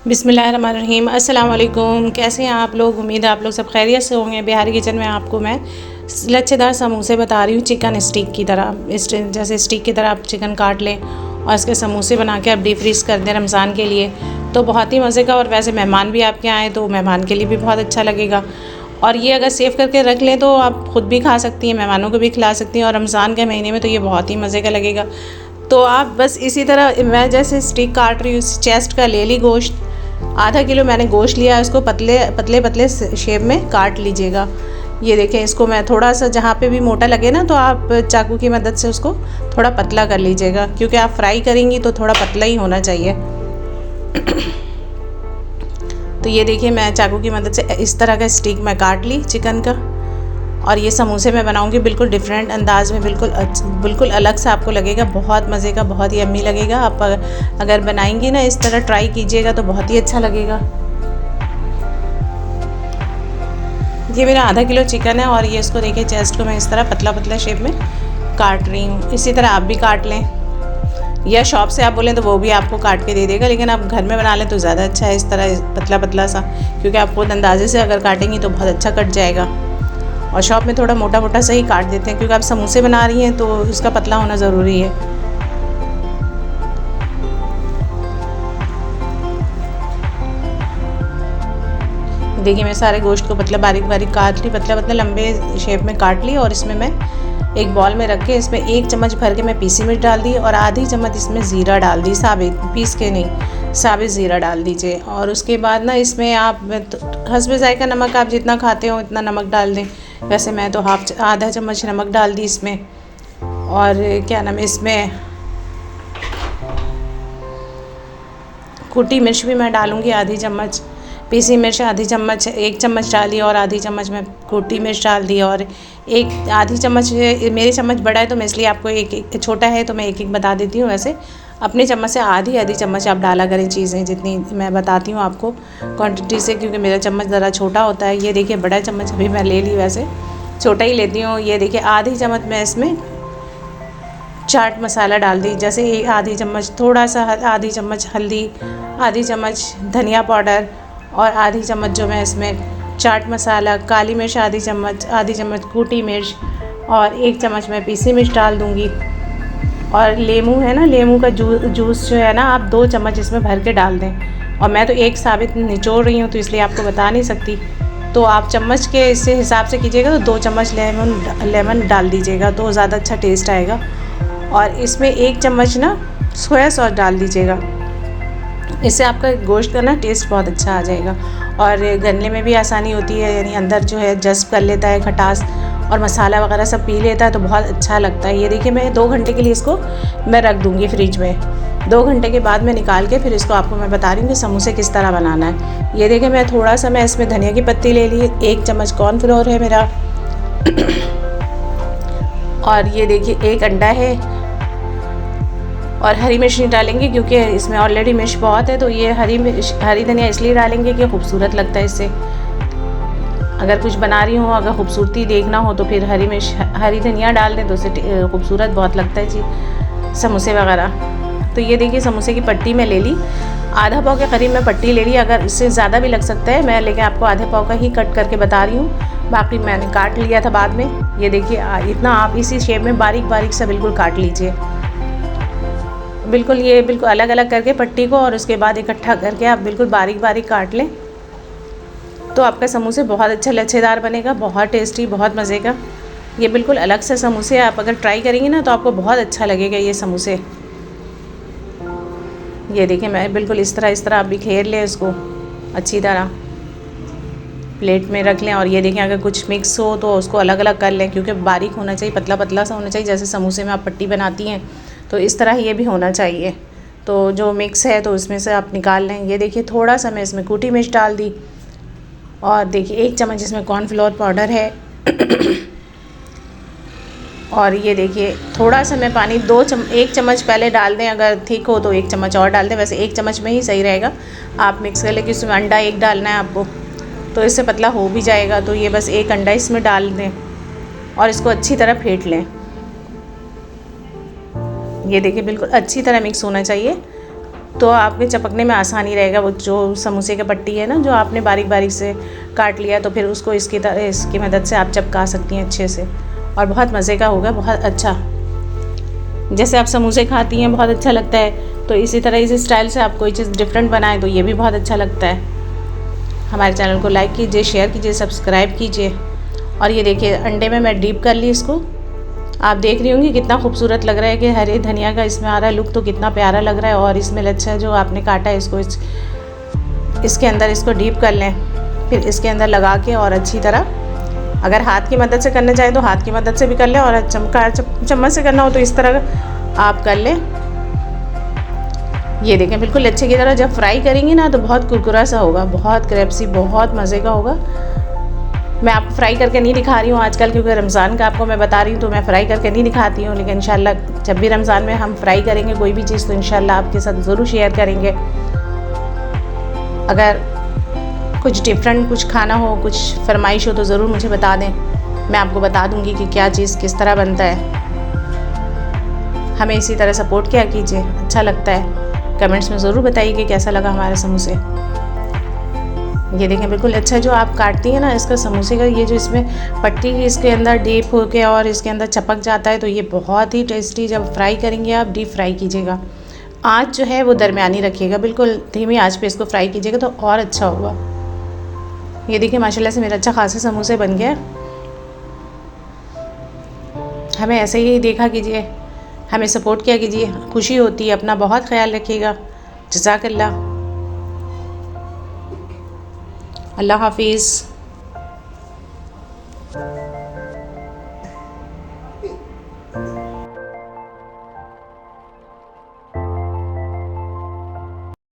बिस्मिल्लाहिर्रहमानिर्रहीम। अस्सलाम वालेकुम। कैसे हैं आप लोग? उम्मीद है आप लोग सब खैरियत से होंगे। बिहारी किचन में आपको मैं लच्छेदार समोसे बता रही हूँ, चिकन स्टिक की तरह। जैसे स्टिक की तरह आप चिकन काट लें और इसके समोसे बना के आप डीप फ्रीज़ कर दें रमज़ान के लिए, तो बहुत ही मज़े का। और वैसे मेहमान भी आपके आएँ तो मेहमान के लिए भी बहुत अच्छा लगेगा। और ये अगर सेव करके रख लें तो आप ख़ुद भी खा सकती हैं, मेहमानों को भी खिला सकती हैं। और रमज़ान के महीने में तो ये बहुत ही मज़े का लगेगा। तो आप बस इसी तरह मैं जैसे स्टिक काट रही हूँ, चेस्ट का ले ली गोश्त, आधा किलो मैंने गोश्त लिया है, उसको पतले पतले पतले शेप में काट लीजिएगा। ये देखें, इसको मैं थोड़ा सा जहाँ पे भी मोटा लगे ना, तो आप चाकू की मदद से उसको थोड़ा पतला कर लीजिएगा, क्योंकि आप फ्राई करेंगी तो थोड़ा पतला ही होना चाहिए। तो ये देखिए, मैं चाकू की मदद से इस तरह का स्टिक मैं काट ली चिकन का। और ये समोसे मैं बनाऊंगी बिल्कुल डिफरेंट अंदाज में, बिल्कुल अलग से आपको लगेगा। बहुत मज़े का, बहुत ही यम्मी लगेगा। आप अगर बनाएंगी ना, इस तरह ट्राई कीजिएगा तो बहुत ही अच्छा लगेगा। ये मेरा आधा किलो चिकन है और ये इसको देखिए, चेस्ट को मैं इस तरह पतला पतला शेप में काट रही हूँ। इसी तरह आप भी काट लें, या शॉप से आप बोलें तो वो भी आपको काट के दे देगा, लेकिन आप घर में बना लें तो ज़्यादा अच्छा है, इस तरह पतला पतला सा। क्योंकि आप खुद अंदाजे से अगर काटेंगी तो बहुत अच्छा कट जाएगा। और शॉप में थोड़ा मोटा मोटा सा ही काट देते हैं, क्योंकि आप समोसे बना रही हैं तो उसका पतला होना ज़रूरी है। देखिए, मैं सारे गोश्त को पतला बारीक बारीक काट ली, पतला पतला लंबे शेप में काट ली। और इसमें मैं एक बॉल में रख के इसमें 1 चम्मच भर के मैं पीसी मिर्च डाल दी और आधी चम्मच इसमें ज़ीरा डाल दी, साबित, पीस के नहीं, साबित ज़ीरा डाल दीजिए। और उसके बाद ना इसमें आप हस्बे ज़ायका नमक, आप जितना खाते हो इतना नमक डाल दें। वैसे मैं तो आधा चम्मच नमक डाल दी इसमें। और क्या नाम है, इसमें कुटी मिर्च भी मैं डालूँगी आधी चम्मच, पीसी मिर्च आधी चम्मच, 1 चम्मच डाली और आधी चम्मच मैं कुटी मिर्च डाल दी। और आधी चम्मच, मेरी चम्मच बड़ा है तो मैं इसलिए आपको एक छोटा है तो मैं एक बता देती हूँ। वैसे अपने चम्मच से आधी चम्मच आप डाला करें चीज़ें, जितनी मैं बताती हूँ आपको क्वांटिटी से, क्योंकि मेरा चम्मच ज़रा छोटा होता है। ये देखिए, बड़ा चम्मच अभी मैं ले ली, वैसे छोटा ही लेती हूँ। ये देखिए, आधी चम्मच मैं इसमें चाट मसाला डाल दी, जैसे आधी चम्मच, थोड़ा सा आधी चम्मच हल्दी, आधी चम्मच धनिया पाउडर, और आधी चम्मच जो मैं इसमें चाट मसाला, काली मिर्च आधी चम्मच कूटी मिर्च, और 1 चम्मच मैं पीसी मिर्च डाल दूँगी। और लेमू है ना, लेमू का जूस जो है ना, आप 2 चम्मच इसमें भर के डाल दें। और मैं तो एक साबित निचोड़ रही हूँ तो इसलिए आपको बता नहीं सकती, तो आप चम्मच के इससे हिसाब से कीजिएगा। तो 2 चम्मच लेमन डाल दीजिएगा तो ज़्यादा अच्छा टेस्ट आएगा। और इसमें 1 चम्मच ना सोया सॉस डाल दीजिएगा, इससे आपका गोश्त का ना टेस्ट बहुत अच्छा आ जाएगा। और गलने में भी आसानी होती है, यानी अंदर जो है जज़्ब कर लेता है खटास, और मसाला वगैरह सब पी लेता है, तो बहुत अच्छा लगता है। ये देखिए, मैं 2 घंटे के लिए इसको मैं रख दूँगी फ्रिज में। 2 घंटे के बाद मैं निकाल के फिर इसको आपको मैं बता रही हूँ कि समोसे किस तरह बनाना है। ये देखिए, मैं थोड़ा सा मैं इसमें धनिया की पत्ती ले ली, 1 चम्मच कॉर्नफ्लोर है मेरा, और ये देखिए 1 अंडा है। और हरी मिर्च नहीं डालेंगे क्योंकि इसमें ऑलरेडी मिर्च बहुत है, तो ये हरी धनिया इसलिए डालेंगे कि खूबसूरत लगता है इससे। अगर कुछ बना रही हूँ, अगर खूबसूरती देखना हो तो फिर हरी धनिया डाल दें तो उससे खूबसूरत बहुत लगता है जी समोसे वगैरह। तो ये देखिए, समोसे की पट्टी मैं ले ली, आधा पाव के करीब मैं पट्टी ले ली। अगर इससे ज़्यादा भी लग सकता है, मैं लेकिन आपको आधे पाव का ही कट करके बता रही हूँ, बाकी मैंने काट लिया था बाद में। ये देखिए, इतना आप इसी शेप में बारीक बारीक सा बिल्कुल काट लीजिए, बिल्कुल ये बिल्कुल अलग अलग करके पट्टी को, और उसके बाद इकट्ठा करके आप बिल्कुल बारीक बारीक काट लें, तो आपका समोसे बहुत अच्छा लच्छेदार बनेगा, बहुत टेस्टी, बहुत मज़े का। ये बिल्कुल अलग से समोसे आप अगर ट्राई करेंगी ना तो आपको बहुत अच्छा लगेगा ये समोसे। ये देखिए, मैं बिल्कुल इस तरह आप बिखेर लें इसको अच्छी तरह, प्लेट में रख लें। और ये देखें, अगर कुछ मिक्स हो तो उसको अलग अलग कर लें, क्योंकि बारीक होना चाहिए, पतला पतला सा होना चाहिए। जैसे समोसे में आप पट्टी बनाती हैं तो इस तरह ये भी होना चाहिए। तो जो मिक्स है तो उसमें से आप निकाल लें। ये देखिए, थोड़ा सा मैं इसमें कुटी मिर्च डाल दी, और देखिए 1 चम्मच इसमें कॉर्नफ्लोर पाउडर है। और ये देखिए, थोड़ा सा मैं पानी 1 चम्मच पहले डाल दें, अगर ठीक हो तो 1 चम्मच और डाल दें, वैसे 1 चम्मच में ही सही रहेगा। आप मिक्स कर लें कि इसमें अंडा 1 डालना है आपको, तो इससे पतला हो भी जाएगा। तो ये बस 1 अंडा इसमें डाल दें और इसको अच्छी तरह फेंट लें। ये देखिए, बिल्कुल अच्छी तरह मिक्स होना चाहिए। तो आपके चपकने में आसानी रहेगा। वो जो समोसे का पट्टी है ना, जो आपने बारीक बारीक से काट लिया, तो फिर उसको इसकी मदद से आप चपका सकती हैं अच्छे से, और बहुत मज़े का होगा, बहुत अच्छा। जैसे आप समोसे खाती हैं बहुत अच्छा लगता है, तो इसी तरह इसी स्टाइल से आप कोई चीज़ डिफरेंट बनाएं तो ये भी बहुत अच्छा लगता है। हमारे चैनल को लाइक कीजिए, शेयर कीजिए, सब्सक्राइब कीजिए। और ये देखिए अंडे में मैं डीप कर ली इसको। आप देख रही होंगी कितना खूबसूरत लग रहा है कि हरे धनिया का इसमें आ रहा है लुक, तो कितना प्यारा लग रहा है। और इसमें लच्छा जो आपने काटा है इसको इसके अंदर इसको डीप कर लें, फिर इसके अंदर लगा के और अच्छी तरह, अगर हाथ की मदद से करना चाहें तो हाथ की मदद से भी कर लें, और चम्मच से करना हो तो इस तरह आप कर लें। ये देखें बिल्कुल लच्छे की तरह जब फ्राई करेंगी ना तो बहुत कुरकुरा सा होगा, बहुत क्रिस्पी, बहुत मज़े का होगा। मैं आपको फ्राई करके नहीं दिखा रही हूँ आजकल, क्योंकि रमज़ान का आपको मैं बता रही हूँ, तो मैं फ्राई करके नहीं दिखाती हूँ। लेकिन इंशाल्लाह जब भी रमज़ान में हम फ्राई करेंगे कोई भी चीज़, तो इंशाल्लाह आपके साथ ज़रूर शेयर करेंगे। अगर कुछ डिफरेंट कुछ खाना हो, कुछ फरमाइश हो, तो ज़रूर मुझे बता दें, मैं आपको बता दूँगी कि क्या चीज़ किस तरह बनता है। हमें इसी तरह सपोर्ट किया कीजिए, अच्छा लगता है। कमेंट्स में ज़रूर बताइए कि कैसा लगा हमारे समोसे। ये देखें बिल्कुल अच्छा जो आप काटती हैं ना इसका समोसे का, ये जो इसमें पट्टी है इसके अंदर डीप होके और इसके अंदर चपक जाता है, तो ये बहुत ही टेस्टी। जब फ्राई करेंगे आप डीप फ्राई कीजिएगा, आँच जो है वो दरमियानी रखिएगा, बिल्कुल धीमी आँच पे इसको फ्राई कीजिएगा तो और अच्छा होगा। ये देखिए माशाल्लाह से मेरा अच्छा खासे समोसे बन गया। हमें ऐसे ही देखा कीजिए, हमें सपोर्ट किया कीजिए, खुशी होती है। अपना बहुत ख्याल रखिएगा। जज़ाकल्लाह। अल्लाह हाफिज़।